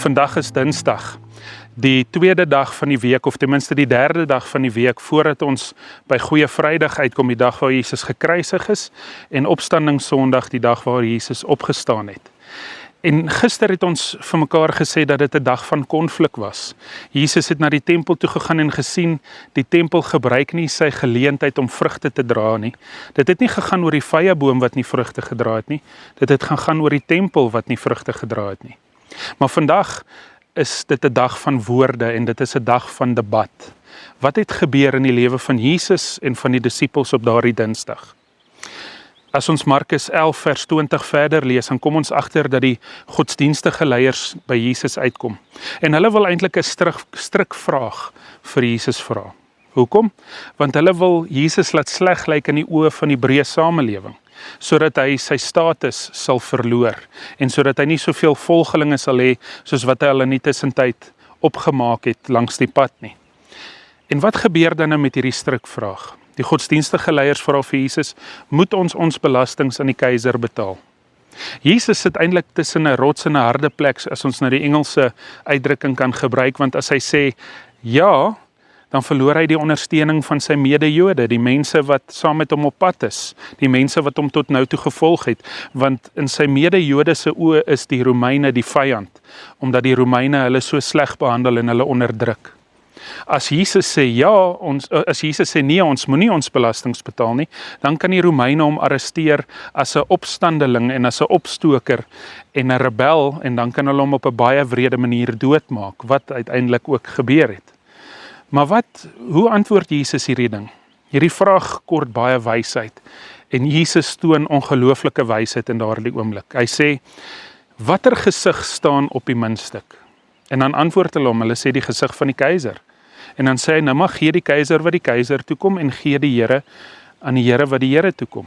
Vandag is Dinsdag, die tweede dag van die week, of ten minste die derde dag van die week, voordat ons by Goeie Vrydag uitkom, die dag waar Jesus gekruisig is, en Opstandingssondag, die dag waar Jesus opgestaan het. En gister het ons vir mekaar gesê dat dit 'n dag van konflik was. Jesus het na die tempel toe gegaan en gesien, die tempel gebruik nie sy geleentheid om vrugte te dra nie. Dit het nie gegaan oor die vyeboom wat nie vrugte gedra het nie, dit het gegaan oor die tempel wat nie vrugte gedra het nie. Maar vandag is dit 'n dag van woorde en dit is 'n dag van debat. Wat het gebeur in die lewe van Jesus en van die disippels op daardie Dinsdag? As ons Markus 11 vers 20 verder lees, dan kom ons agter dat die godsdienstige leiers by Jesus uitkom. En hulle wil eintlik 'n strikvraag vir Jesus vra. Hoekom? Want hulle wil Jesus laat sleg lyk in die oë van die breë samelewing, sodat hy sy status sal verloor en sodat hy nie soveel volgelinge sal hê soos wat hy al in die tussentyd opgemaak het langs die pad nie. En wat gebeur dan nou met hierdie strikvraag? Die godsdienstige leiers vra vir Jesus, moet ons belastings aan die keiser betaal? Jesus sit eintlik tussen 'n rots en 'n harde plek, as ons nou die Engelse uitdrukking kan gebruik, want as hy sê ja, dan verloor hy die ondersteuning van sy mede-Jode, die mense wat saam met hom op pad is, die mense wat hom tot nou toe gevolg het, want in sy mede-Jode se oë is die Romeine die vyand, omdat die Romeine hulle so sleg behandel en hulle onderdruk. As Jesus sê nee, ons moenie ons belastings betaal nie, dan kan die Romeine hom arresteer as 'n opstandeling en as 'n opstoker en 'n rebel, en dan kan hulle hom op 'n baie wrede manier doodmaak, wat uiteindelik ook gebeur het. Maar hoe antwoord Jesus hierdie ding? Hierdie vraag kort baie wysheid, en Jesus toon ongelooflike wysheid in daardie oomblik. Hy sê, watter gesig staan op die muntstuk? En dan antwoord hulle sê die gesig van die keiser. En dan sê hy, nou mag gee die keiser wat die keiser toekom en gee die Here aan die Here wat die Here toekom.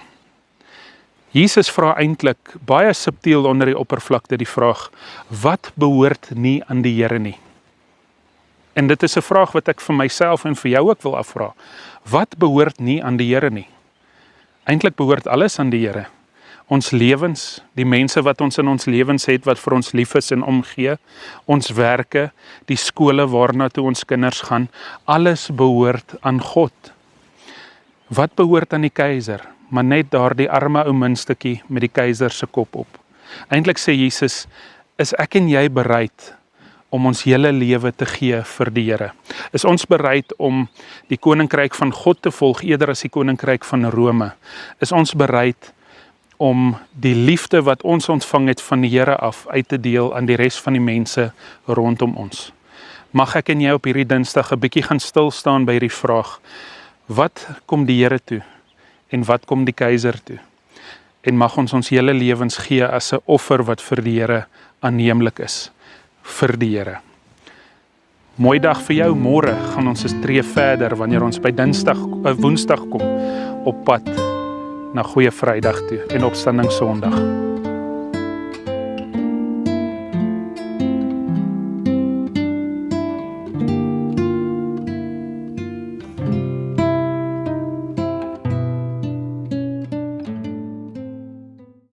Jesus vra eintlik baie subtiel onder die oppervlakte die vraag, wat behoort nie aan die Here nie? En dit is 'n vraag wat ek vir myself en vir jou ook wil afvra. Wat behoort nie aan die Here nie? Eintlik behoort alles aan die Here. Ons lewens, die mense wat ons in ons lewens het, wat vir ons lief is en omgee, ons werke, die skole waarna toe ons kinders gaan, alles behoort aan God. Wat behoort aan die keiser? Maar net daardie arme ou muntstukkie met die keiser se kop op. Eintlik sê Jesus, is ek en jy bereid om ons hele lewe te gee vir die Here? Is ons bereid om die koninkryk van God te volg eerder as die koninkryk van Rome? Is ons bereid om die liefde wat ons ontvang het van die Here af uit te deel aan die res van die mense rondom ons? Mag ek en jy op hierdie Dinsdag 'n bietjie gaan stil staan by hierdie vraag, wat kom die Here toe en wat kom die keiser toe? En mag ons hele lewens gee as 'n offer wat vir die Here aanneemlik is, vir die Here. Mooi dag vir jou. Môre gaan ons 'n tree verder wanneer ons by Woensdag kom op pad na Goeie Vrydag toe en Opstandingssondag.